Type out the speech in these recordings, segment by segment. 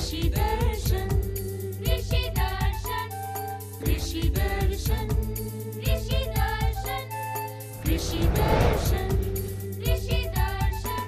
कृषि दर्शन कृषि दर्शन कृषि दर्शन कृषि दर्शन कृषि दर्शन कृषि दर्शन।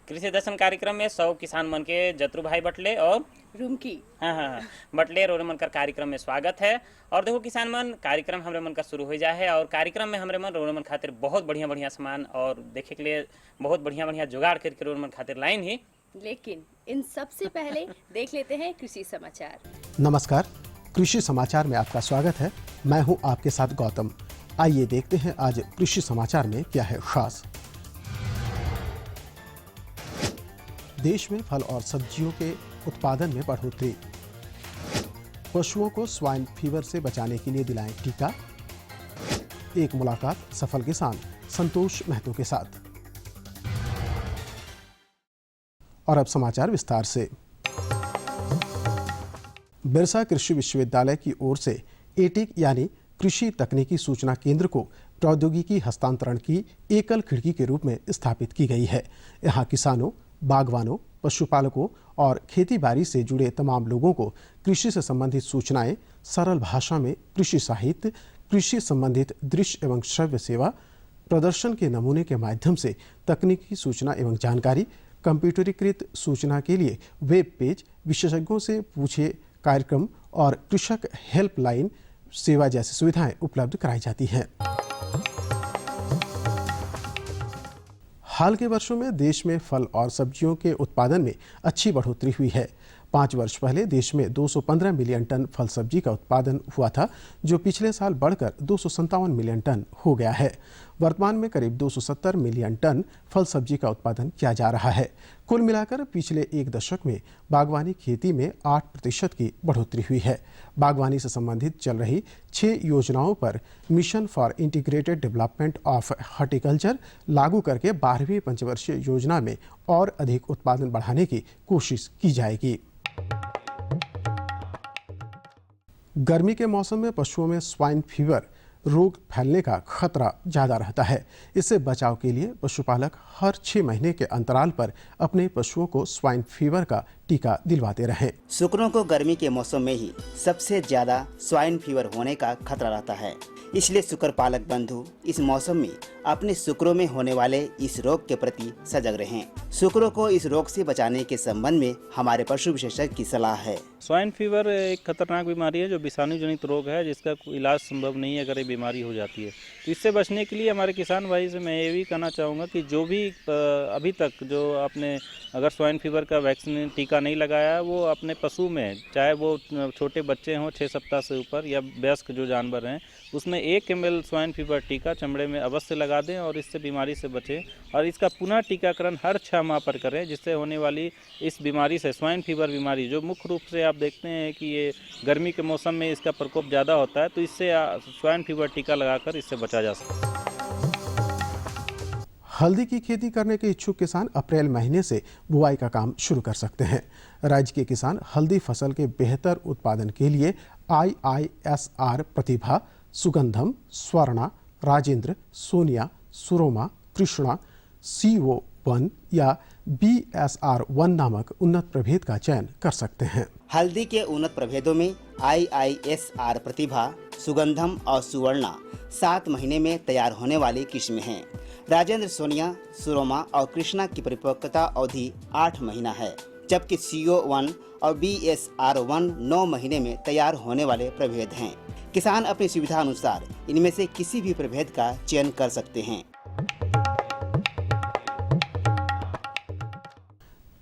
कृषि दर्शन कार्यक्रम में 100 किसान मन के जत्रु भाई बटले और रुमकी हाँ बटले रोरे मन का कार्यक्रम में स्वागत है। और देखो किसान मन, कार्यक्रम हमरे मन का शुरू हो जाए है और कार्यक्रम में हमरे मन रोरे मन खातिर बहुत बढ़िया बढ़िया सामान और देखे के लिए बहुत बढ़िया बढ़िया जुगाड़ करके रोरे मन खातिर लाइन ही। लेकिन इन सबसे पहले देख लेते हैं कृषि समाचार। नमस्कार, कृषि समाचार में आपका स्वागत है। मैं हूं आपके साथ गौतम। आइए देखते हैं आज कृषि समाचार में क्या है खास। देश में फल और सब्जियों के उत्पादन में बढ़ोतरी। पशुओं को स्वाइन फीवर से बचाने के लिए दिलाएं टीका। एक मुलाकात सफल किसान संतोष महतो के साथ। और अब समाचार विस्तार से। बिरसा कृषि विश्वविद्यालय की ओर से एटिक यानी कृषि तकनीकी सूचना केंद्र को प्रौद्योगिकी हस्तांतरण की एकल खिड़की के रूप में स्थापित की गई है। यहाँ किसानों, बागवानों, पशुपालकों और खेती-बाड़ी से जुड़े तमाम लोगों को कृषि से संबंधित सूचनाएं सरल भाषा में, कृषि साहित्य, कृषि संबंधित दृश्य एवं श्रव्य सेवा, प्रदर्शन के नमूने के माध्यम से तकनीकी सूचना एवं जानकारी, कंप्यूटरीकृत सूचना के लिए वेब पेज, विशेषज्ञों से पूछे कार्यक्रम और कृषक हेल्पलाइन सेवा जैसी सुविधाएं उपलब्ध कराई जाती हैं। हाल के वर्षों में देश में फल और सब्जियों के उत्पादन में अच्छी बढ़ोतरी हुई है। 5 वर्ष पहले देश में 215 मिलियन टन फल सब्जी का उत्पादन हुआ था, जो पिछले साल बढ़कर 257 मिलियन टन हो गया है। वर्तमान में करीब 270 मिलियन टन फल सब्जी का उत्पादन किया जा रहा है। कुल मिलाकर पिछले एक दशक में बागवानी खेती में 8% की बढ़ोतरी हुई है। बागवानी से संबंधित चल रही 6 योजनाओं पर mission for integrated development of horticulture लागू करके 12वीं पंचवर्षीय योजना में और अधिक उत्पादन बढ़ाने की कोशिश की जाएगी। गर्मी के मौसम में पशुओं में स्वाइन फीवर रोग फैलने का खतरा ज्यादा रहता है। इससे बचाव के लिए पशुपालक हर 6 महीने के अंतराल पर अपने पशुओं को स्वाइन फीवर का टीका दिलवाते रहें। सुकरों को गर्मी के मौसम में ही सबसे ज्यादा स्वाइन फीवर होने का खतरा रहता है। इसलिए सुकर पालक बंधु इस मौसम में अपने सुकरों में होने वाले इस रोग के प्रति सजग रहें। सुकरों को इस रोग से बचाने के संबंध में हमारे पशु विशेषज्ञ की सलाह है। स्वाइन फीवर एक खतरनाक बीमारी है जो विषाणु जनित रोग है, जिसका कोई इलाज संभव नहीं है अगर ये बीमारी हो जाती है। तो इससे बचने के लिए हमारे किसान भाई से मैं ये भी कहना चाहूँगा कि जो भी अभी तक जो आपने अगर स्वाइन फीवर का वैक्सीन टीका नहीं लगाया, वो अपने पशु में, चाहे वो छोटे बच्चे हों 6 सप्ताह से ऊपर या वयस्क जो जानवर हैं, उसमें 1 ml स्वाइन फीवर टीका चमड़े में अवश्य लगा दें और इससे बीमारी से बचें। और इसका पुनः टीकाकरण हर 6 माह पर करें, जिससे होने वाली इस बीमारी से, स्वाइन फीवर बीमारी जो मुख्य रूप से आप देखते हैं कि ये गर्मी के मौसम में इसका प्रकोप ज़्यादा होता है, तो इससे स्वाइन फीवर टीका लगाकर इससे बचा जा सकता है। हल्दी की खेती करने के इच्छुक किसान अप्रैल महीने से बुआई का काम शुरू कर सकते हैं। राज्य के किसान हल्दी फसल के बेहतर उत्पादन के लिए IISR प्रतिभा, सुगंधम, स्वर्णा, राजेंद्र, सोनिया, सुरोमा, कृष्णा, CO1 या BSR1 नामक उन्नत प्रभेद का चयन कर सकते हैं। हल्दी के उन्नत प्रभेदों में IISR प्रतिभा, सुगंधम और सुवर्णा 7 महीने में तैयार होने वाली किस्में हैं। राजेंद्र, सोनिया, सुरोमा और कृष्णा की परिपक्वता अवधि 8 महीना है, जबकि CO1 और BSR1 9 महीने में तैयार होने वाले प्रभेद हैं। किसान अपनी सुविधा अनुसार इनमें से किसी भी प्रभेद का चयन कर सकते हैं।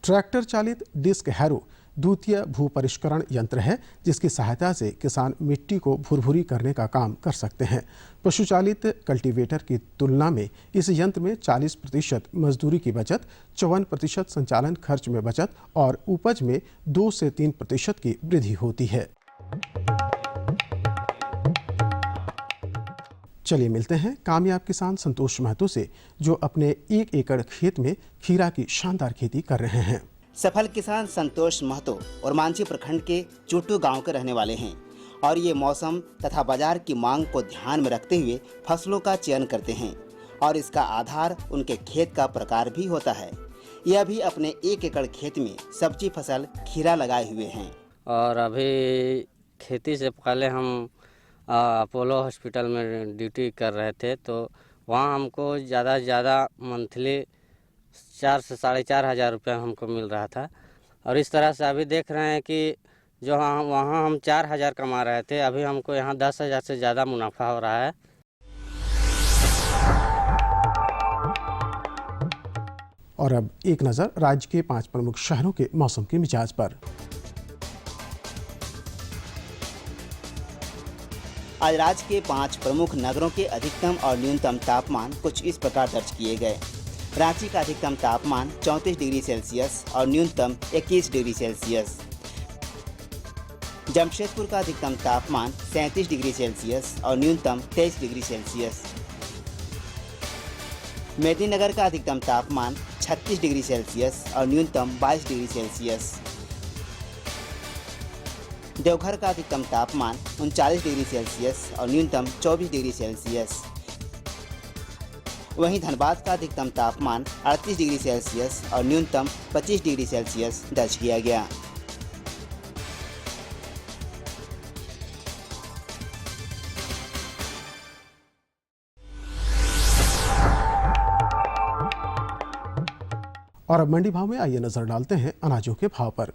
ट्रैक्टर चालित डिस्क हैरो द्वितीय भू परिष्करण यंत्र है, जिसकी सहायता से किसान मिट्टी को भुरभुरी करने का काम कर सकते हैं। पशु चालित कल्टीवेटर की तुलना में इस यंत्र में 40% मजदूरी की बचत, 54% संचालन खर्च में बचत और उपज में 2 से 3% की वृद्धि होती है। चलिए मिलते हैं कामयाब किसान संतोष महतो से, जो अपने 1 एकड़ खेत में खीरा की शानदार खेती कर रहे हैं। सफल किसान संतोष महतो और मांझी प्रखंड के चोटू गांव के रहने वाले हैं और ये मौसम तथा बाजार की मांग को ध्यान में रखते हुए फसलों का चयन करते हैं और इसका आधार उनके खेत का प्रकार भी होता है। यह भी अपने 1 एकड़ खेत में सब्जी फसल खीरा लगाए हुए हैं। और अभी खेती से पहले हम अपोलो हॉस्पिटल में ड्यूटी कर रहे थे, तो वहाँ हमको ज़्यादा से ज़्यादा मंथली 4 से 4,500 हज़ार रुपये हमको मिल रहा था। और इस तरह से अभी देख रहे हैं कि जो वहाँ हम 4,000 कमा रहे थे, अभी हमको यहाँ 10,000 से ज़्यादा मुनाफा हो रहा है। और अब एक नज़र राज्य के 5 प्रमुख शहरों के मौसम के मिजाज पर। आज राज्य के 5 प्रमुख नगरों के अधिकतम और न्यूनतम तापमान कुछ इस प्रकार दर्ज किए गए। रांची का अधिकतम तापमान 34 डिग्री सेल्सियस और न्यूनतम 21 डिग्री सेल्सियस। जमशेदपुर का अधिकतम तापमान 37 डिग्री सेल्सियस और न्यूनतम 23 डिग्री सेल्सियस। मेदिनीनगर का अधिकतम तापमान 36 डिग्री सेल्सियस और न्यूनतम 22 डिग्री सेल्सियस। देवघर का अधिकतम तापमान 39 डिग्री सेल्सियस और न्यूनतम 24 डिग्री सेल्सियस। वहीं धनबाद का अधिकतम तापमान 38 डिग्री सेल्सियस और न्यूनतम 25 डिग्री सेल्सियस दर्ज किया गया। और अब मंडी भाव में आइए नजर डालते हैं अनाजों के भाव पर।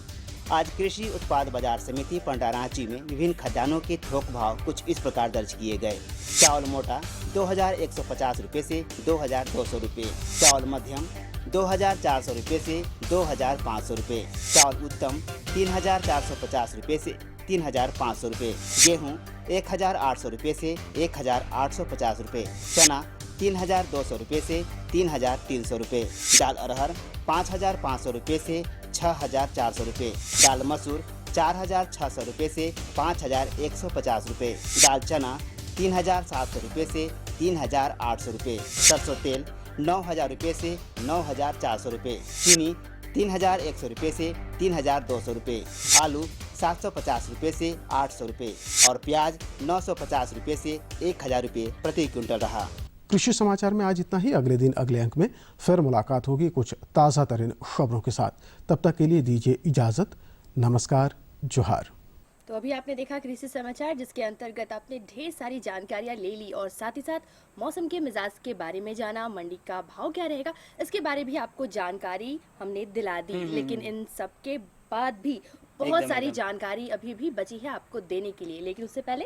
आज कृषि उत्पाद बाजार समिति पंडा रांची में विभिन्न खजानों के थोक भाव कुछ इस प्रकार दर्ज किए गए। चावल मोटा 2,150 रुपये से 2,200 रुपये, चावल मध्यम 2,400 रुपये से 2,500 रुपये, चावल उत्तम 3,450 रुपये से 3,500 रुपये, गेहूँ 1,800 रुपये से 1,850 रुपये, चना 3,200 रुपये से 3,300 रुपये, दाल अरहर 5,500 रुपये से 6,400 रुपये, दाल मसूर 4,600 रुपये से 5,150 रुपये, दाल चना 3,700 रुपये से 3,800 रुपये, सरसों तेल 9,000 रुपये से 9,400 रुपये, चीनी 3,100 रुपये से 3,200 रुपये, आलू 750 रुपये से 800 रुपये और प्याज 950 रुपये से 1,000 रुपये प्रति क्विंटल रहा। कृषि समाचार में आज इतना ही। अगले दिन अगले अंक में फिर मुलाकात होगी कुछ ताज़ा तरीन खबरों के साथ। तब तक के लिए दीजिए इजाज़त। नमस्कार, जोहार। तो अभी आपने देखा कृषि समाचार, जिसके अंतर्गत आपने ढेर सारी जानकारियां ले ली और साथ ही साथ मौसम के मिजाज के बारे में जाना, मंडी का भाव क्या रहेगा इसके बारे भी आपको जानकारी हमने दिला दी। लेकिन इन सब के बाद भी बहुत सारी जानकारी अभी भी बची है आपको देने के लिए। लेकिन उससे पहले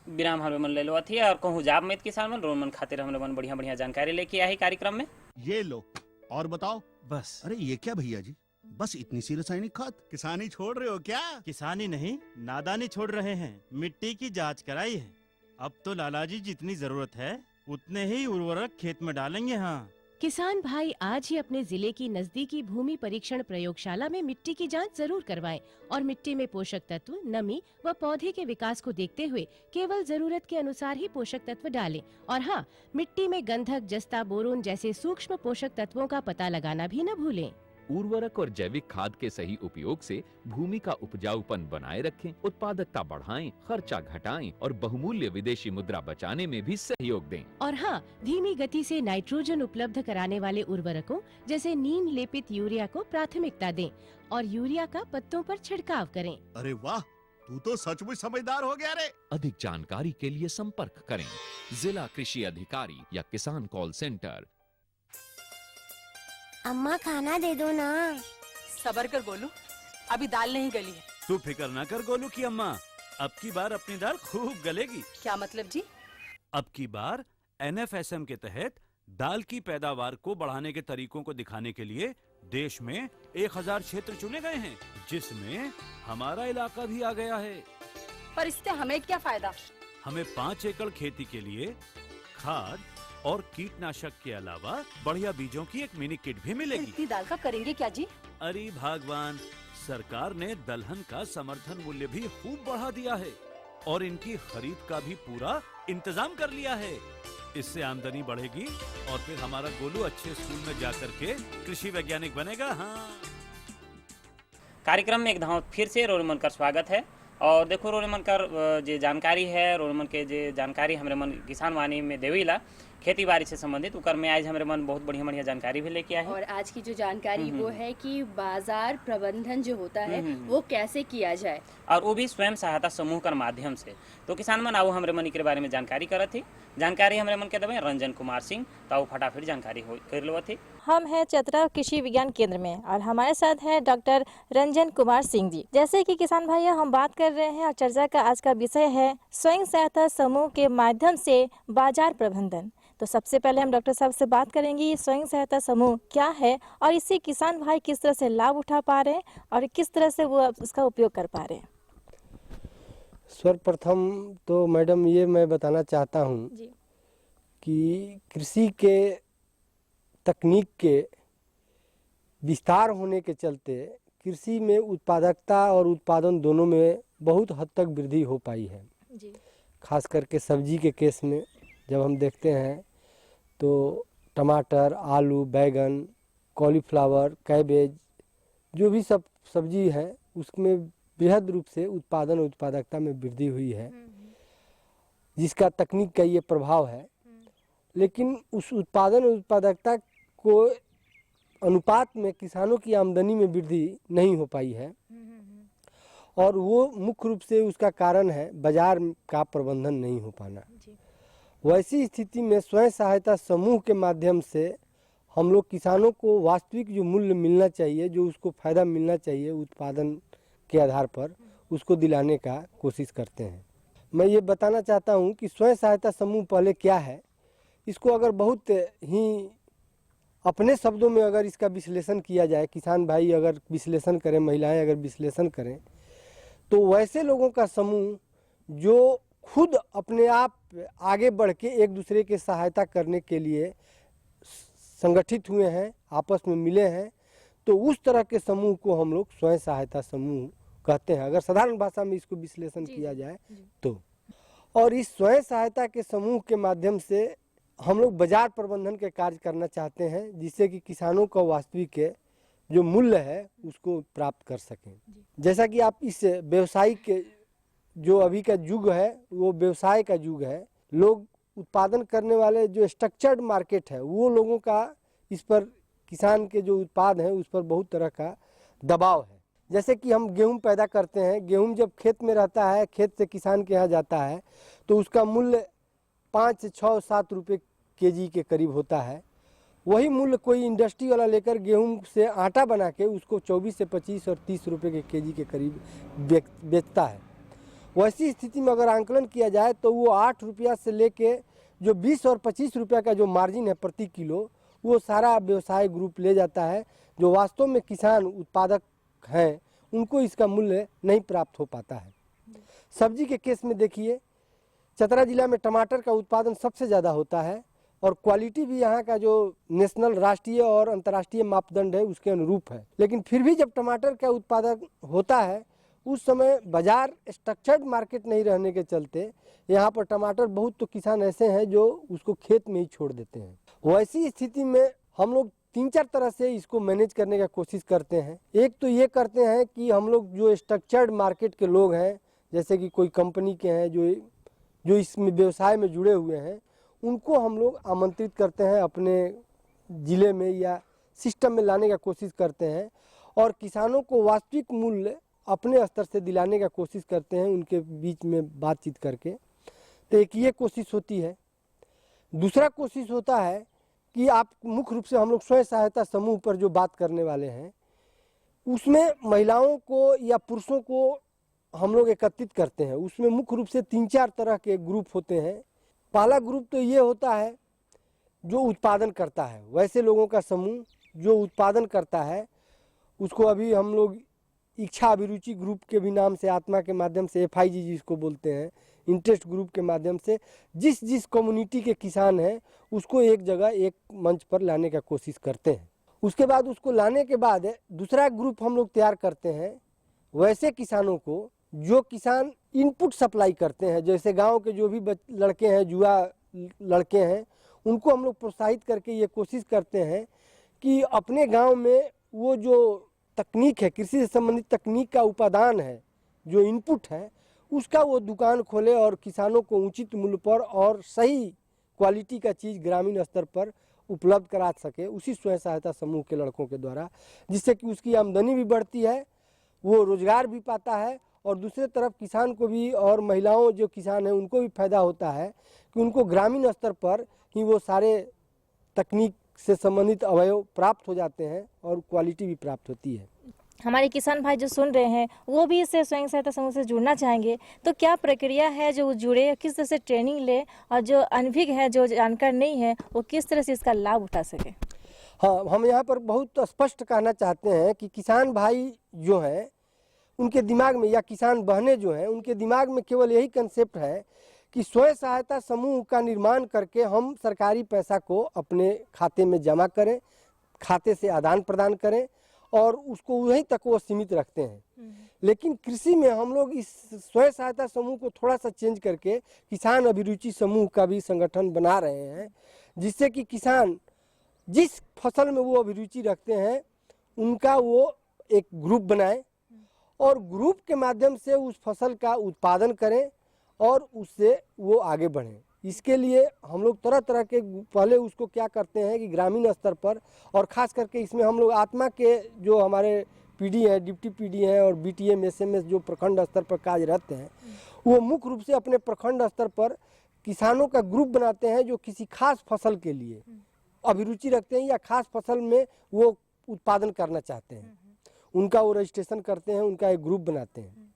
विराम हमरे मन ले लो थी और कहूँ जाब में किसान मन रोमन खातिर हमरे मन बढ़िया बढ़िया जानकारी लेके आई कार्यक्रम में। ये लो और बताओ। बस। अरे ये क्या भैया जी, बस इतनी सी रासायनिक खाद? किसानी छोड़ रहे हो क्या? किसानी नहीं, नादानी छोड़ रहे हैं। मिट्टी की जांच कराई है। अब तो लालाजी जितनी जरूरत है उतने ही उर्वरक खेत में डालेंगे। हाँ, किसान भाई आज ही अपने जिले की नजदीकी भूमि परीक्षण प्रयोगशाला में मिट्टी की जांच जरूर करवाएं और मिट्टी में पोषक तत्व, नमी व पौधे के विकास को देखते हुए केवल जरूरत के अनुसार ही पोषक तत्व डालें। और हाँ, मिट्टी में गंधक, जस्ता, बोरोन जैसे सूक्ष्म पोषक तत्वों का पता लगाना भी न भूलें। उर्वरक और जैविक खाद के सही उपयोग से भूमि का उपजाऊपन बनाए रखें, उत्पादकता बढ़ाएं, खर्चा घटाएं और बहुमूल्य विदेशी मुद्रा बचाने में भी सहयोग दें। और हाँ, धीमी गति से नाइट्रोजन उपलब्ध कराने वाले उर्वरकों जैसे नीम लेपित यूरिया को प्राथमिकता दें और यूरिया का पत्तों पर छिड़काव करें। अरे वाह, तू तो सचमुच समझदार हो गया रे। अधिक जानकारी के लिए संपर्क करें जिला कृषि अधिकारी या किसान कॉल सेंटर। अम्मा खाना दे दो ना। सबर कर गोलू, अभी दाल नहीं गली है। तू फिक्र ना कर गोलू की अम्मा, अब की बार अपनी दाल खूब गलेगी। क्या मतलब जी? अब की बार NFSM के तहत दाल की पैदावार को बढ़ाने के तरीकों को दिखाने के लिए देश में 1000 क्षेत्र चुने गए हैं, जिसमें हमारा इलाका भी आ गया है। पर इससे हमें क्या फायदा? हमें 5 एकड़ खेती के लिए खाद और कीटनाशक के अलावा बढ़िया बीजों की एक मिनी किट भी मिलेगी। इतनी दाल का करेंगे क्या जी? अरे भगवान, सरकार ने दलहन का समर्थन मूल्य भी खूब बढ़ा दिया है और इनकी खरीद का भी पूरा इंतजाम कर लिया है। इससे आमदनी बढ़ेगी और फिर हमारा गोलू अच्छे स्कूल में जाकर के कृषि वैज्ञानिक बनेगा। हाँ, कार्यक्रम में एक धाव फिर से रोरमन का स्वागत है। और देखो रोरमन का जो जानकारी है, रोरमन के जो जानकारी हमरे मन किसान वाणी में देवीला खेती बाड़ी से संबंधित उकर में आज हमारे मन बहुत बढ़िया बढ़िया जानकारी भी लेके आए हैं। और आज की जो जानकारी वो है कि बाजार प्रबंधन जो होता है वो कैसे किया जाए, और वो भी स्वयं सहायता समूह के माध्यम से। तो किसान मन आओ हमरे मन के बारे में जानकारी करत थी। जानकारी हमरे मन के दबे रंजन कुमार सिंह, तो फटाफट जानकारी कर लो थी। हम हैं चतरा कृषि विज्ञान केंद्र में और हमारे साथ हैं डॉक्टर रंजन कुमार सिंह जी। जैसे कि किसान भाइयों हम बात कर रहे हैं और चर्चा का आज का विषय है स्वयं सहायता समूह के माध्यम से बाजार प्रबंधन। तो सबसे पहले हम डॉक्टर साहब से बात करेंगे ये स्वयं सहायता समूह क्या है और इससे किसान भाई किस तरह से लाभ उठा पा रहे हैं और किस तरह से वो उसका उपयोग कर पा रहे हैं। सर्वप्रथम तो मैडम ये मैं बताना चाहता हूँ कि कृषि के तकनीक के विस्तार होने के चलते कृषि में उत्पादकता और उत्पादन दोनों में बहुत हद तक वृद्धि हो पाई है जी। खास करके सब्जी के केस में जब हम देखते हैं तो टमाटर, आलू, बैगन, कॉलीफ्लावर, कैबेज जो भी सब सब्जी है उसमें बृहद रूप से उत्पादन और उत्पादकता में वृद्धि हुई है, जिसका तकनीक का ये प्रभाव है। लेकिन उस उत्पादन और उत्पादकता को अनुपात में किसानों की आमदनी में वृद्धि नहीं हो पाई है और वो मुख्य रूप से उसका कारण है बाजार का प्रबंधन नहीं हो पाना। वैसी स्थिति में स्वयं सहायता समूह के माध्यम से हम लोग किसानों को वास्तविक जो मूल्य मिलना चाहिए, जो उसको फायदा मिलना चाहिए उत्पादन के आधार पर, उसको दिलाने का कोशिश करते हैं। मैं ये बताना चाहता हूँ कि स्वयं सहायता समूह पहले क्या है, इसको अगर बहुत ही अपने शब्दों में अगर इसका विश्लेषण किया जाए, किसान भाई अगर विश्लेषण करें, महिलाएं अगर विश्लेषण करें, तो वैसे लोगों का समूह जो खुद अपने आप आगे बढ़ के एक दूसरे के सहायता करने के लिए संगठित हुए हैं, आपस में मिले हैं, तो उस तरह के समूह को हम लोग स्वयं सहायता समूह कहते हैं, अगर साधारण भाषा में इसको विश्लेषण किया जाए तो। और इस स्वयं सहायता के समूह के माध्यम से हम लोग बाजार प्रबंधन के कार्य करना चाहते हैं, जिससे कि किसानों का वास्तविक जो मूल्य है उसको प्राप्त कर सकें। जैसा कि आप इस व्यवसायिक जो अभी का युग है वो व्यवसाय का युग है, लोग उत्पादन करने वाले जो स्ट्रक्चर्ड मार्केट है वो लोगों का इस पर, किसान के जो उत्पाद हैं उस पर बहुत तरह का दबाव है। जैसे कि हम गेहूं पैदा करते हैं, गेहूं जब खेत में रहता है, खेत से किसान के यहाँ जाता है तो उसका मूल्य 5, 6, 7 रुपये केजी के करीब होता है। वही मूल्य कोई इंडस्ट्री वाला लेकर गेहूं से आटा बना के उसको 24 से 25 और 30 रुपये के केजी के करीब बेचता है। वैसी स्थिति में अगर आंकलन किया जाए तो वो 8 रुपया से लेके जो 20 और 25 रुपया का जो मार्जिन है प्रति किलो, वो सारा व्यवसाय ग्रुप ले जाता है। जो वास्तव में किसान उत्पादक हैं उनको इसका मूल्य नहीं प्राप्त हो पाता है। सब्जी के केस में देखिए, चतरा जिला में टमाटर का उत्पादन सबसे ज़्यादा होता है और क्वालिटी भी यहाँ का जो नेशनल, राष्ट्रीय और अंतर्राष्ट्रीय मापदंड है उसके अनुरूप है। लेकिन फिर भी जब टमाटर का उत्पादन होता है उस समय बाजार स्ट्रक्चर्ड मार्केट नहीं रहने के चलते यहाँ पर टमाटर बहुत तो किसान ऐसे हैं जो उसको खेत में ही छोड़ देते हैं। वैसी स्थिति में हम लोग 3-4 तरह से इसको मैनेज करने का कोशिश करते हैं। एक तो ये करते हैं कि हम लोग जो स्ट्रक्चर्ड मार्केट के लोग हैं, जैसे कि कोई कंपनी के हैं जो इसमें व्यवसाय में जुड़े हुए हैं, उनको हम लोग आमंत्रित करते हैं, अपने ज़िले में या सिस्टम में लाने का कोशिश करते हैं और किसानों को वास्तविक मूल्य अपने स्तर से दिलाने का कोशिश करते हैं, उनके बीच में बातचीत करके। तो एक ये कोशिश होती है। दूसरा कोशिश होता है कि आप मुख्य रूप से हम लोग स्वयं सहायता समूह पर जो बात करने वाले हैं उसमें महिलाओं को या पुरुषों को हम लोग एकत्रित करते हैं। उसमें मुख्य रूप से 3-4 तरह के ग्रुप होते हैं। पहला ग्रुप तो ये होता है जो उत्पादन करता है, वैसे लोगों का समूह जो उत्पादन करता है उसको अभी हम लोग इच्छा अभिरुचि ग्रुप के भी नाम से, आत्मा के माध्यम से, FIG जिसको बोलते हैं, इंटरेस्ट ग्रुप के माध्यम से जिस कम्युनिटी के किसान हैं उसको एक जगह, एक मंच पर लाने का कोशिश करते हैं। उसके बाद उसको लाने के बाद दूसरा ग्रुप हम लोग तैयार करते हैं वैसे किसानों को जो किसान इनपुट सप्लाई करते हैं। जैसे गांव के जो भी लड़के हैं, युवा लड़के हैं, उनको हम लोग प्रोत्साहित करके ये कोशिश करते हैं कि अपने गांव में वो जो तकनीक है, कृषि से संबंधित तकनीक का उपादान है, जो इनपुट है, उसका वो दुकान खोले और किसानों को उचित मूल्य पर और सही क्वालिटी का चीज़ ग्रामीण स्तर पर उपलब्ध करा सके उसी स्वयं सहायता समूह के लड़कों के द्वारा, जिससे कि उसकी आमदनी भी बढ़ती है, वो रोजगार भी पाता है और दूसरे तरफ किसान को भी और महिलाओं जो किसान हैं उनको भी फायदा होता है कि उनको ग्रामीण स्तर पर ही वो सारे तकनीक से संबंधित अवयव प्राप्त हो जाते हैं और क्वालिटी भी प्राप्त होती है। हमारे किसान भाई जो सुन रहे हैं वो भी इससे स्वयं सहायता समूह से जुड़ना चाहेंगे, तो क्या प्रक्रिया है जो जुड़े, किस तरह से ट्रेनिंग ले, और जो अनभिज्ञ है जो जानकार नहीं है वो किस तरह से इसका लाभ उठा सके? हाँ, हम यहाँ पर बहुत स्पष्ट कहना चाहते हैं कि किसान भाई जो हैं उनके दिमाग में, या किसान बहनें जो हैं उनके दिमाग में केवल यही कंसेप्ट है कि स्वयं सहायता समूह का निर्माण करके हम सरकारी पैसा को अपने खाते में जमा करें, खाते से आदान प्रदान करें और उसको वहीं तक वो सीमित रखते हैं। लेकिन कृषि में हम लोग इस स्वयं सहायता समूह को थोड़ा सा चेंज करके किसान अभिरुचि समूह का भी संगठन बना रहे हैं, जिससे कि किसान जिस फसल में वो अभिरुचि रखते हैं उनका वो एक ग्रुप बनाए और ग्रुप के माध्यम से उस फसल का उत्पादन करें और उससे वो आगे बढ़ें। इसके लिए हम लोग तरह तरह के पहले उसको क्या करते हैं कि ग्रामीण स्तर पर, और ख़ास करके इसमें हम लोग आत्मा के जो हमारे पीडी हैं, डिप्टी पीडी हैं और बीटीएम एसएमएस जो प्रखंड स्तर पर कार्यरत हैं, वो मुख्य रूप से अपने प्रखंड स्तर पर किसानों का ग्रुप बनाते हैं जो किसी खास फसल के लिए अभिरुचि रखते हैं या खास फसल में वो उत्पादन करना चाहते हैं। उनका वो रजिस्ट्रेशन करते हैं, उनका एक ग्रुप बनाते हैं।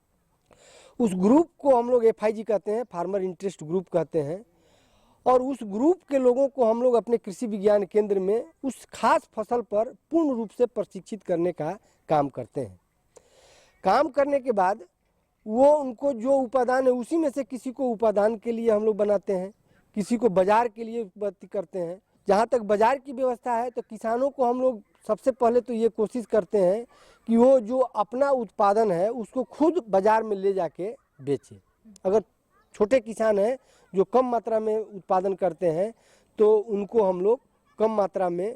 उस ग्रुप को हम लोग FIG कहते हैं, फार्मर इंटरेस्ट ग्रुप कहते हैं, और उस ग्रुप के लोगों को हम लोग अपने कृषि विज्ञान केंद्र में उस खास फसल पर पूर्ण रूप से प्रशिक्षित करने का काम करते हैं। काम करने के बाद वो उनको जो उपादान है उसी में से किसी को उपादान के लिए हम लोग बनाते हैं, किसी को बाजार के लिए करते हैं। जहाँ तक बाजार की व्यवस्था है तो किसानों को हम लोग सबसे पहले तो ये कोशिश करते हैं कि वो जो अपना उत्पादन है उसको खुद बाजार में ले जाके बेचे। अगर छोटे किसान हैं जो कम मात्रा में उत्पादन करते हैं तो उनको हम लोग कम मात्रा में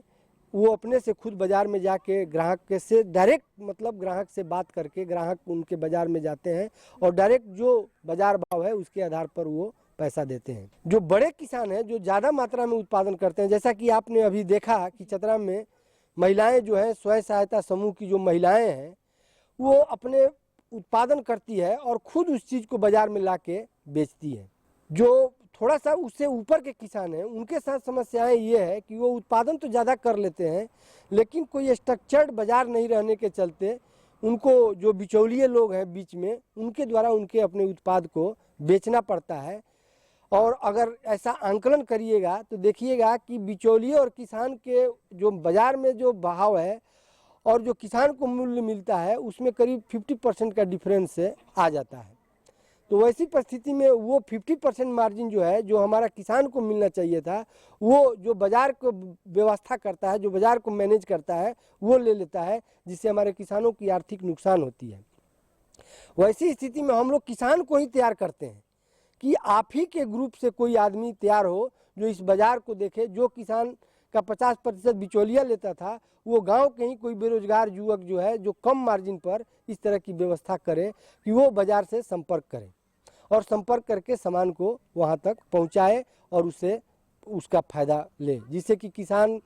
वो अपने से खुद बाजार में जाके ग्राहक के से डायरेक्ट, मतलब ग्राहक से बात करके ग्राहक उनके बाजार में जाते हैं और डायरेक्ट जो बाजार भाव है उसके आधार पर वो पैसा देते हैं। जो बड़े किसान हैं जो ज़्यादा मात्रा में उत्पादन करते हैं, जैसा कि आपने अभी देखा कि चतरा में महिलाएं जो हैं, स्वयं सहायता समूह की जो महिलाएं हैं वो अपने उत्पादन करती है और खुद उस चीज़ को बाजार में लाके बेचती है। जो थोड़ा सा उससे ऊपर के किसान हैं उनके साथ समस्याएं ये है कि वो उत्पादन तो ज़्यादा कर लेते हैं लेकिन कोई स्ट्रक्चर्ड बाजार नहीं रहने के चलते उनको जो बिचौलिए लोग हैं बीच में उनके द्वारा उनके अपने उत्पाद को बेचना पड़ता है। और अगर ऐसा आंकलन करिएगा तो देखिएगा कि बिचौलिए और किसान के जो बाज़ार में जो भाव है और जो किसान को मूल्य मिलता है उसमें करीब 50% का डिफरेंस से आ जाता है। तो वैसी परिस्थिति में वो 50% मार्जिन जो है जो हमारा किसान को मिलना चाहिए था वो जो बाज़ार को व्यवस्था करता है, जो बाज़ार को मैनेज करता है वो ले लेता है, जिससे हमारे किसानों की आर्थिक नुकसान होती है। वैसी स्थिति में हम लोग किसान को ही तैयार करते हैं कि आप ही के ग्रुप से कोई आदमी तैयार हो जो इस बाज़ार को देखे। जो किसान का 50% बिचौलिया लेता था वो गांव के ही कोई बेरोजगार युवक जो है जो कम मार्जिन पर इस तरह की व्यवस्था करे कि वो बाज़ार से संपर्क करे और संपर्क करके सामान को वहां तक पहुंचाए और उससे उसका फ़ायदा ले, जिससे कि किसान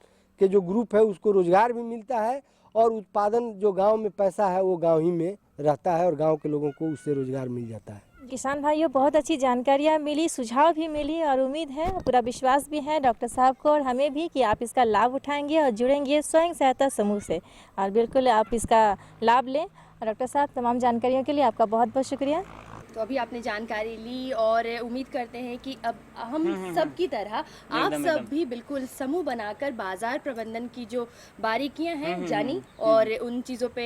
के जो ग्रुप है उसको रोजगार भी मिलता है और उत्पादन जो गांव में पैसा है वो गांव ही में रहता है और गांव के लोगों को उससे रोजगार मिल जाता है। किसान भाइयों, बहुत अच्छी जानकारियाँ मिली, सुझाव भी मिली और उम्मीद है, पूरा विश्वास भी है डॉक्टर साहब को और हमें भी कि आप इसका लाभ उठाएंगे और जुड़ेंगे स्वयं सहायता समूह से और बिल्कुल आप इसका लाभ लें। डॉक्टर साहब, तमाम जानकारियों के लिए आपका बहुत बहुत शुक्रिया। तो अभी आपने जानकारी ली और उम्मीद करते हैं कि अब हम सब की तरह आप सब भी बिल्कुल समूह बनाकर बाजार प्रबंधन की जो बारीकियां हैं जानी और उन चीज़ों पे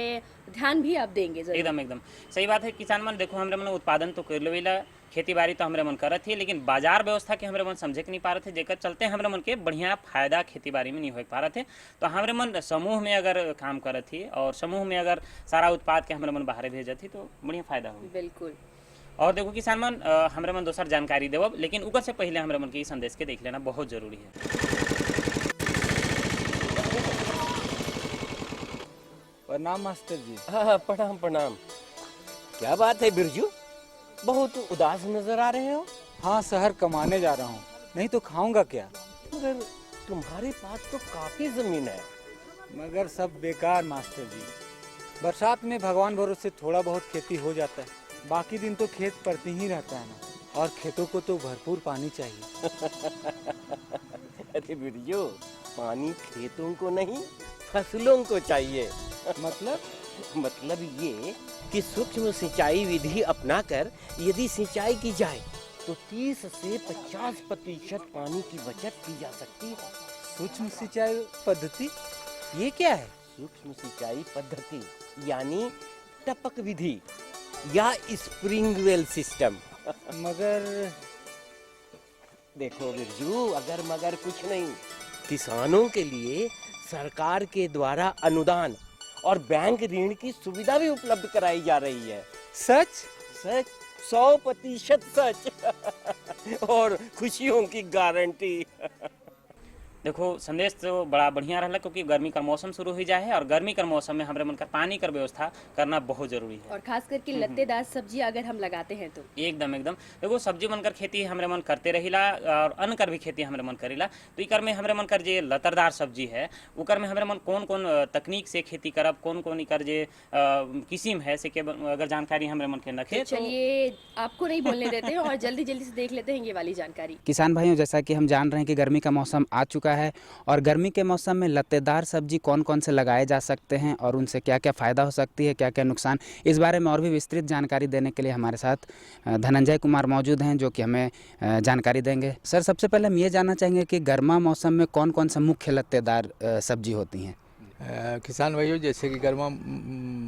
ध्यान भी आप देंगे। एकदम सही बात है। किसान मन देखो हमरे मन उत्पादन तो कर लेवेला, खेती बाड़ी तो हमरे मन करत ही, लेकिन बाजार व्यवस्था के हमरे मन समझे के नहीं पा रहे थे, जेकर चलते हमरे मन के बढ़िया फायदा खेती बाड़ी में नहीं हो पा रहे थे। तो हमरे मन समूह में अगर काम करत थी और समूह में अगर सारा उत्पाद के हमरे मन बाहर भेजत थी तो बढ़िया फायदा हो। बिल्कुल। और देखो किसान मन हमरे मन दोसर जानकारी देव, लेकिन उकर से पहले हमरे मन के संदेश के देख लेना बहुत जरूरी है। प्रणाम मास्टर जी। हाँ, प्रणाम प्रणाम। क्या बात है बिरजू, बहुत उदास नजर आ रहे हो? हाँ, शहर कमाने जा रहा हूँ। नहीं तो खाऊंगा क्या? मगर तुम्हारे पास तो काफी जमीन है। मगर सब बेकार मास्टर जी। बरसात में भगवान भरोसे थोड़ा बहुत खेती हो जाता है, बाकी दिन तो खेत पड़ती ही रहता है ना, और खेतों को तो भरपूर पानी चाहिए। अरे बिरजू, पानी खेतों को नहीं फसलों को चाहिए। मतलब ये कि सूक्ष्म सिंचाई विधि अपनाकर यदि सिंचाई की जाए तो 30 से 50% पानी की बचत की जा सकती है। सूक्ष्म सिंचाई पद्धति ये क्या है? सूक्ष्म सिंचाई पद्धति यानी टपक विधि या स्प्रिंगवेल सिस्टम। मगर देखो बिरजू, अगर मगर कुछ नहीं, किसानों के लिए सरकार के द्वारा अनुदान और बैंक ऋण की सुविधा भी उपलब्ध कराई जा रही है। सच? सच, 100% सच। और खुशियों की गारंटी। देखो संदेश तो बड़ा बढ़िया रहा, क्योंकि गर्मी का मौसम शुरू हो जाए है और गर्मी का मौसम में हमारे मन का पानी कर व्यवस्था करना बहुत जरूरी है। और खास करके लत्तेदार सब्जी अगर हम लगाते हैं तो एकदम देखो सब्जी मनकर खेती हमारे मन करते रहिला और अन्न कर भी खेती हमारे मन करेला। तो इकर में हमारे मन कर जे लतरदार सब्जी है उकर में हमारे मन कौन कौन तकनीक से खेती करब, कौन कौन इकर जे किस्म है से के अगर जानकारी हमारे मन के नखे तो चलिए आपको नहीं बोलने देते हैं और जल्दी से देख लेते हैं ये वाली जानकारी। किसान भाइयों, जैसा कि हम जान रहे हैं कि गर्मी का मौसम आ चुका है और गर्मी के मौसम में लत्तेदार सब्जी कौन कौन से लगाए जा सकते हैं और उनसे क्या क्या फ़ायदा हो सकती है, क्या क्या नुकसान, इस बारे में और भी विस्तृत जानकारी देने के लिए हमारे साथ धनंजय कुमार मौजूद हैं जो कि हमें जानकारी देंगे। सर, सबसे पहले हम ये जानना चाहेंगे कि गर्मा मौसम में कौन कौन सा मुख्य लत्तेदार सब्जी होती हैं? किसान भाइयों, जैसे कि गर्मा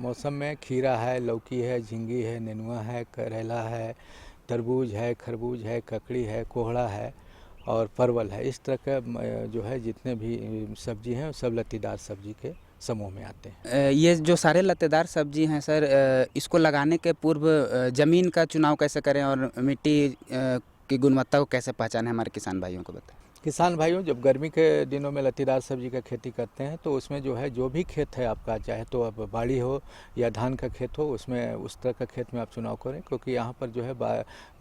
मौसम में खीरा है, लौकी है, झींगी है, नेनुआ है, करेला है, तरबूज है, खरबूज है, ककड़ी है, कोहड़ा है और परवल है। इस तरह का जो है जितने भी सब्जी हैं सब लत्तेदार सब्जी के समूह में आते हैं। ये जो सारे लत्तेदार सब्जी हैं सर, इसको लगाने के पूर्व ज़मीन का चुनाव कैसे करें और मिट्टी की गुणवत्ता को कैसे पहचानें, हमारे किसान भाइयों को बताएं। किसान भाइयों, जब गर्मी के दिनों में लत्तेदार सब्जी का खेती करते हैं तो उसमें जो है जो भी खेत है आपका, चाहे तो अब बाड़ी हो या धान का खेत हो, उसमें उस तरह का खेत में आप चुनाव करें, क्योंकि यहाँ पर जो है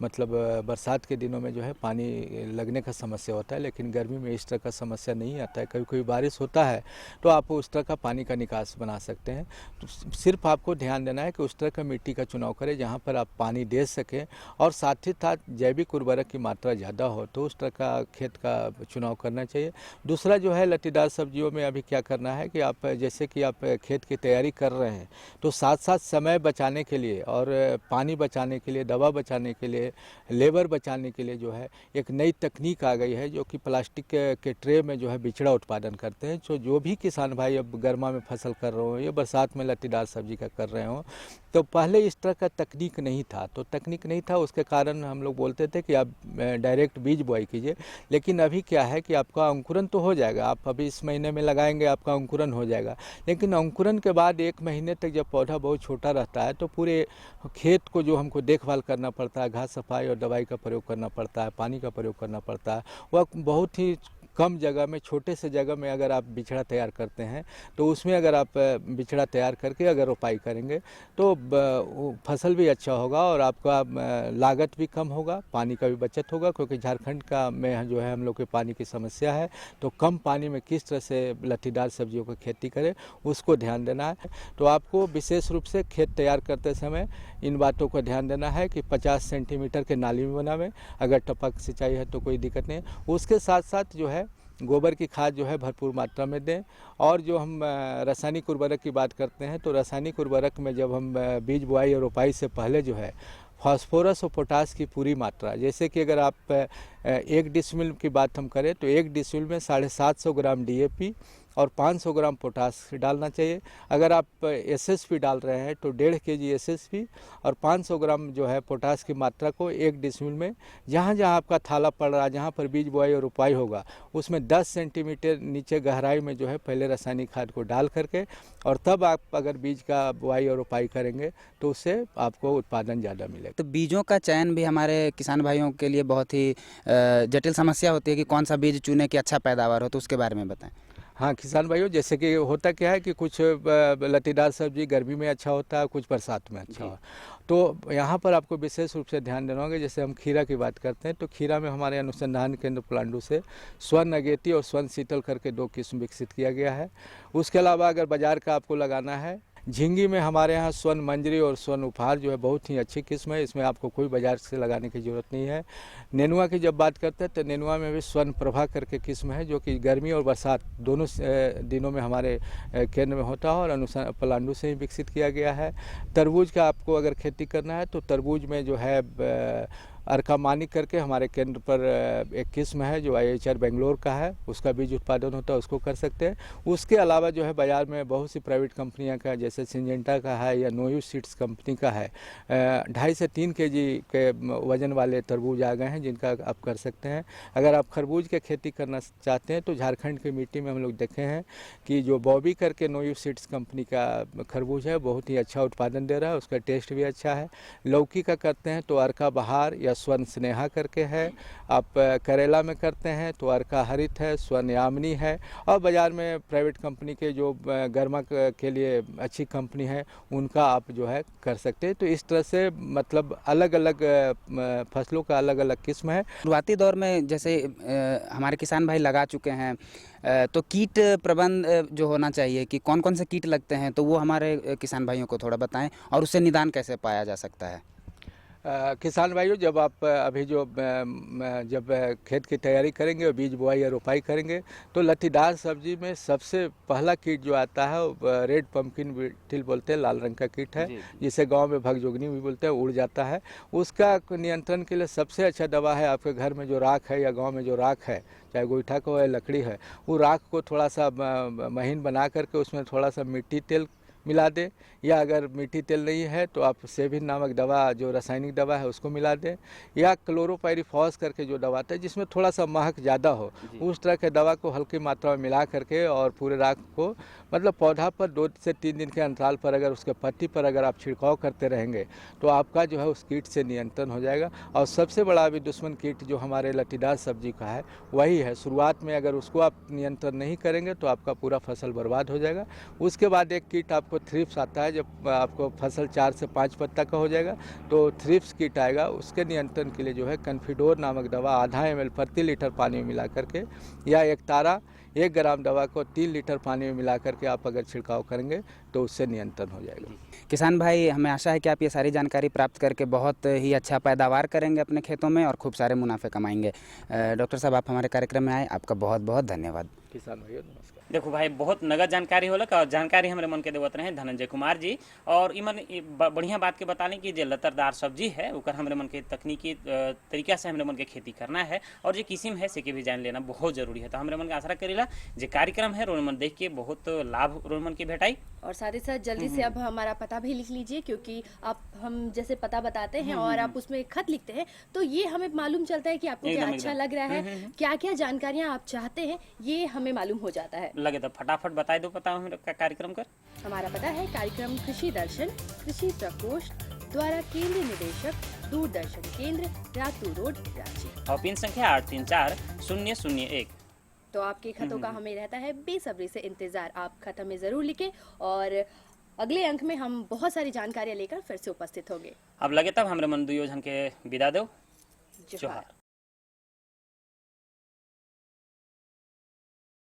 मतलब बरसात के दिनों में जो है पानी लगने का समस्या होता है, लेकिन गर्मी में इस तरह का समस्या नहीं आता है। कभी कभी बारिश होता है तो आप उस तरह का पानी का निकास बना सकते हैं। तो सिर्फ आपको ध्यान देना है कि उस तरह का मिट्टी का चुनाव करें जहाँ पर आप पानी दे सकें और साथ ही साथ जैविक उर्वरक की मात्रा ज़्यादा हो, तो उस तरह का खेत का चुनाव करना चाहिए। दूसरा जो है लत्तेदार सब्जियों में अभी क्या करना है कि आप जैसे कि आप खेत की तैयारी कर रहे हैं तो साथ साथ समय बचाने के लिए और पानी बचाने के लिए, दवा बचाने के लिए, लेबर बचाने के लिए जो है एक नई तकनीक आ गई है जो कि प्लास्टिक के ट्रे में जो है बिचड़ा उत्पादन करते हैं। तो जो भी किसान भाई अब गर्मा में फसल कर रहे हो या बरसात में लत्तेदार सब्जी का कर रहे हो, तो पहले इस तरह का तकनीक नहीं था। तो तकनीक नहीं था, उसके कारण हम लोग बोलते थे कि आप डायरेक्ट बीज बुआई कीजिए, लेकिन अभी क्या है कि आपका अंकुरन तो हो जाएगा, आप अभी इस महीने में लगाएंगे आपका अंकुरन हो जाएगा, लेकिन अंकुरन के बाद 1 महीने तक जब पौधा बहुत छोटा रहता है तो पूरे खेत को जो हमको देखभाल करना पड़ता है, घास सफाई और दवाई का प्रयोग करना पड़ता है, पानी का प्रयोग करना पड़ता है। वह बहुत ही कम जगह में, छोटे से जगह में अगर आप बिछड़ा तैयार करते हैं तो उसमें अगर आप बिछड़ा तैयार करके अगर रोपाई करेंगे तो फसल भी अच्छा होगा और आपका लागत भी कम होगा, पानी का भी बचत होगा, क्योंकि झारखंड का में जो है हम लोग के पानी की समस्या है। तो कम पानी में किस तरह से लत्तेदार सब्जियों की खेती करें उसको ध्यान देना है। तो आपको विशेष रूप से खेत तैयार करते समय इन बातों का ध्यान देना है कि 50 सेंटीमीटर के नाली में बनावें, अगर टपक सिंचाई है तो कोई दिक्कत नहीं। उसके साथ साथ जो है गोबर की खाद जो है भरपूर मात्रा में दें। और जो हम रासायनिक उर्वरक की बात करते हैं तो रासायनिक उर्वरक में जब हम बीज बुआई और रोपाई से पहले जो है फास्फोरस और पोटास की पूरी मात्रा, जैसे कि अगर आप 1 डिसमिल की बात हम करें तो 1 डिसमिल में 750 ग्राम DAP और 500 ग्राम पोटास डालना चाहिए। अगर आप SSP डाल रहे हैं तो 1.5 kg SSP और 500 ग्राम जो है पोटास की मात्रा को 1 डिसमिल में जहाँ जहाँ आपका थाला पड़ रहा है, जहाँ पर बीज बुआई और रोपाई होगा, उसमें 10 सेंटीमीटर नीचे गहराई में जो है पहले रासायनिक खाद को डाल करके और तब आप अगर बीज का बुआई और रोपाई करेंगे तो उससे आपको उत्पादन ज़्यादा मिलेगा। तो बीजों का चयन भी हमारे किसान भाइयों के लिए बहुत ही जटिल समस्या होती है कि कौन सा बीज चुने कि अच्छा पैदावार हो, तो उसके बारे में बताएं। हाँ किसान भाइयों, जैसे कि होता क्या है कि कुछ लतीदार सब्जी गर्मी में अच्छा होता है, कुछ बरसात में अच्छा हो, तो यहाँ पर आपको विशेष रूप से ध्यान देना होगा। जैसे हम खीरा की बात करते हैं तो खीरा में हमारे अनुसंधान केंद्र पलांडू से स्वर्ण अगेती और स्वर्ण शीतल करके 2 किस्म विकसित किया गया है। उसके अलावा अगर बाजार का आपको लगाना है, झींगी में हमारे यहाँ स्वर्ण मंजरी और स्वर्ण उपहार जो है बहुत ही अच्छी किस्म है, इसमें आपको कोई बाजार से लगाने की ज़रूरत नहीं है। नेनुआ की जब बात करते हैं तो नेनुआ में भी स्वर्ण प्रभा करके किस्म है जो कि गर्मी और बरसात दोनों दिनों में हमारे केंद्र में होता है और पलांडू से ही विकसित किया गया है। तरबूज का आपको अगर खेती करना है तो तरबूज में जो है अर्का मानिक करके हमारे केंद्र पर एक किस्म है जो IHR बेंगलोर का है, उसका बीज उत्पादन होता है, उसको कर सकते हैं। उसके अलावा जो है बाज़ार में बहुत सी प्राइवेट कंपनियां का जैसे सिंजेंटा का है या नोयू सीड्स कंपनी का है 2.5 से 3 kg के वजन वाले तरबूज आ गए हैं जिनका आप कर सकते हैं। अगर आप खरबूज की खेती करना चाहते हैं तो झारखंड की मिट्टी में हम लोग देखे हैं कि जो बॉबी करके नोयू सीड्स कंपनी का खरबूज है बहुत ही अच्छा उत्पादन दे रहा है, उसका टेस्ट भी अच्छा है। लौकी का करते हैं तो अर्का बहार या स्वर्ण स्नेहा करके है। आप करेला में करते हैं तो अर्का हरित है, स्वर्ण यामिनी है, और बाज़ार में प्राइवेट कंपनी के जो गर्मा के लिए अच्छी कंपनी है उनका आप जो है कर सकते हैं। तो इस तरह से मतलब अलग अलग फसलों का अलग अलग किस्म है। शुरुआती दौर में जैसे हमारे किसान भाई लगा चुके हैं तो कीट प्रबंध जो होना चाहिए कि कौन कौन से कीट लगते हैं, तो वो हमारे किसान भाइयों को थोड़ा बताएं और उससे निदान कैसे पाया जा सकता है। किसान भाइयों, जब आप अभी जब खेत की तैयारी करेंगे और बीज बुआई या रोपाई करेंगे तो लतीदार सब्जी में सबसे पहला कीट जो आता है रेड पम्पकिन बीटल बोलते हैं, लाल रंग का कीट है जिसे गांव में भगजोगनी भी बोलते हैं, उड़ जाता है। उसका नियंत्रण के लिए सबसे अच्छा दवा है आपके घर में जो राख है या गाँव में जो राख है, चाहे गोईठा को या लकड़ी है, वो राख को थोड़ा सा महीन बना करके उसमें थोड़ा सा मिट्टी तेल मिला दें, या अगर मिट्टी तेल नहीं है तो आप सेविन नामक दवा जो रासायनिक दवा है उसको मिला दें, या क्लोरोपाइरीफॉस करके जो दवा आता है जिसमें थोड़ा सा महक ज़्यादा हो उस तरह के दवा को हल्की मात्रा में मिला करके और पूरे राख को मतलब पौधा पर 2 से 3 दिन के अंतराल पर अगर उसके पत्ती पर अगर आप छिड़काव करते रहेंगे तो आपका जो है उस कीट से नियंत्रण हो जाएगा। और सबसे बड़ा अभी दुश्मन कीट जो हमारे लतीदार सब्जी का है वही है। शुरुआत में अगर उसको आप नियंत्रण नहीं करेंगे तो आपका पूरा फसल बर्बाद हो जाएगा। उसके बाद एक कीट आपको थ्रिप्स आता है, जब आपको फसल 4 से 5 पत्ता का हो जाएगा तो थ्रिप्स कीट आएगा। उसके नियंत्रण के लिए जो है कन्फिडोर नामक दवा आधा ml प्रति लीटर पानी में मिला करके या एक तारा 1 ग्राम दवा को 3 लीटर पानी में मिला करके आप अगर छिड़काव करेंगे तो उससे नियंत्रण हो जाएगा। किसान भाई, हमें आशा है कि आप ये सारी जानकारी प्राप्त करके बहुत ही अच्छा पैदावार करेंगे अपने खेतों में और खूब सारे मुनाफे कमाएंगे। डॉक्टर साहब, आप हमारे कार्यक्रम में आए, आपका बहुत बहुत धन्यवाद। किसान भाइयों नमस्कार। देखो भाई, बहुत नगद जानकारी होलक और जानकारी हमारे मन के देवत रहे धनंजय कुमार जी। और इमन बढ़िया बात के बताने की जो लतरदार सब्जी है उकर हमारे मन के तकनीकी तरीका से हमारे मन के खेती करना है और जो किस्म है से के भी जान लेना बहुत जरूरी है। तो हमारे मन के आशा करेला जो कार्यक्रम है रोल मन देख के बहुत लाभ रोल मन की भेटाई। और साथ ही साथ जल्दी से अब हमारा पता भी लिख लीजिए, क्योंकि आप हम जैसे पता बताते हैं और आप उसमें खत लिखते हैं तो ये हमें मालूम चलता है कि आपको क्या अच्छा लग रहा है, क्या क्या जानकारियाँ आप चाहते हैं, ये हमें मालूम हो जाता है। लगे तो फटाफट बता दो पता का कार्यक्रम कर। हमारा पता है कार्यक्रम कृषि दर्शन, कृषि प्रकोष्ठ द्वारा केंद्रीय निदेशक, दूरदर्शन केंद्र, रातू रोड, रांची। और पिन संख्या 834-001। तो आपके खतों का हमें रहता है बेसब्री से इंतजार। आप खत हमें जरूर लिखें और अगले अंक में हम बहुत सारी जानकारियां लेकर फिर से उपस्थित होंगे। अब लगे तब हमारे मन दुयोजन के विदा दो। जोहार।